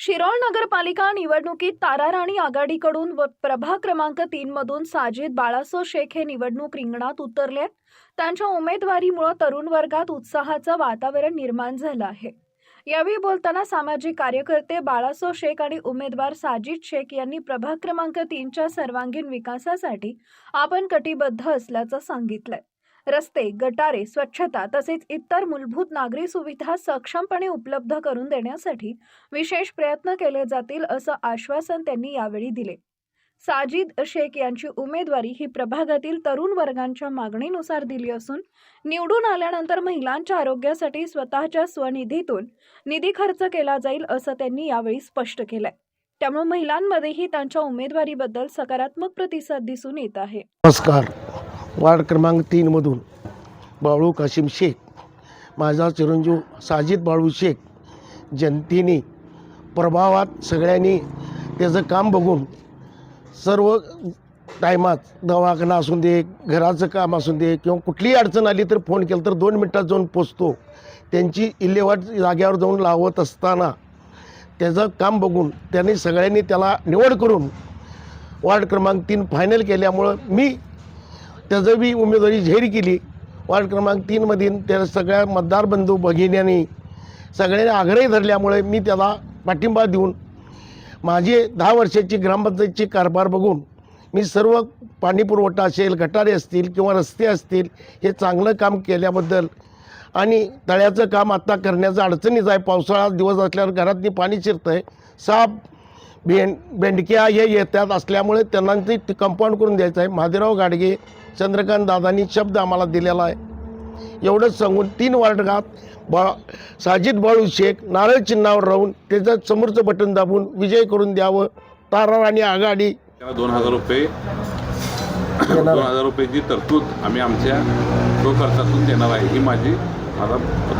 शिरोळ नगरपालिका निवडणुकीत ताराराणी आघाडीकडून व प्रभाग क्रमांक 3 मधून साजिद बाळासो शेख हे निवडणूक रिंगणात उतरले। त्यांच्या उमेदवारीमुळे तरुण वर्गात उत्साहाचं वातावरण निर्माण झालं आहे। यावेळी बोलताना सामाजिक कार्यकर्ते बाळासो शेख आणि उमेदवार साजिद शेख यांनी प्रभाग क्रमांक 3च्या सर्वांगीण विकासासाठी आपण कटिबद्ध असल्याचं सांगितलंय। रस्ते, गटारे, स्वच्छता तसेच इतर मूलभूत नागरी सुविधा सक्षमपणे उपलब्ध करून देण्यासाठी विशेष प्रयत्न केले जातील असं आश्वासन त्यांनी यावेळी दिले। साजिद शेख यांची उमेदवारी ही प्रभागातील तरुण वर्गांच्या मागणीनुसार दिली असून निवडून आल्यानंतर महिलांच्या आरोग्यासाठी स्वतःच्या स्वनिधीतून निधी खर्च केला जाईल असं त्यांनी यावेळी स्पष्ट केलंय। त्यामुळे महिलांमध्येही त्यांच्या उमेदवारीबद्दल सकारात्मक प्रतिसाद दिसून येत आहे। नमस्कार। वार्ड क्रमांक 3 मधून बाळू काशिम शेख, माझा चिरंजीव साजिद बाळू शेख, जनतेने प्रभावात सगळ्यांनी त्याचं काम बघून सर्व टायमात दवाखाना असून दे, घराचं काम असून दे किंवा कुठलीही अडचण आली तर फोन केला तर 2 मिनिटात जाऊन पोचतो। त्यांची इलेवाट जाग्यावर जाऊन लावत असताना त्याचं काम बघून त्यांनी सगळ्यांनी त्याला निवड करून वार्ड क्रमांक 3 फायनल केल्यामुळं मी त्याचं बी उमेदवारी जाहीर केली। वार्ड क्रमांक 3 मधील त्या सगळ्या मतदार बंधू भगिन्यांनी सगळ्यांनी आग्रही धरल्यामुळे मी त्याला पाठिंबा देऊन माझी 10 वर्षाची ग्रामपंचायतची कारभार बघून मी सर्व पाणी पुरवठा असेल, गटारे असतील किंवा रस्ते असतील हे चांगलं काम केल्याबद्दल आणि तळ्याचं काम आता करण्याचं अडचणीच आहे। पावसाळा दिवस असल्यावर घरातनी पाणी शिरतं आहे, साप बेंडक्या हे येतात असल्यामुळे त्यांना ते कंपाऊंड करून द्यायचं आहे। महादेवराव गाडगे, चंद्रकांत दादांनी शब्द आम्हाला दिलेला आहे। एवढंच सांगून 3 वार्डात साजिद बाळू शेख नारळ चिन्हावर राहून त्याचं समोरचं बटन दाबून विजय करून द्यावं। ताराराणी आघाडी 2000 रुपयाची तरतूद आम्ही आमच्या खर्चातून देणार आहे ही माझा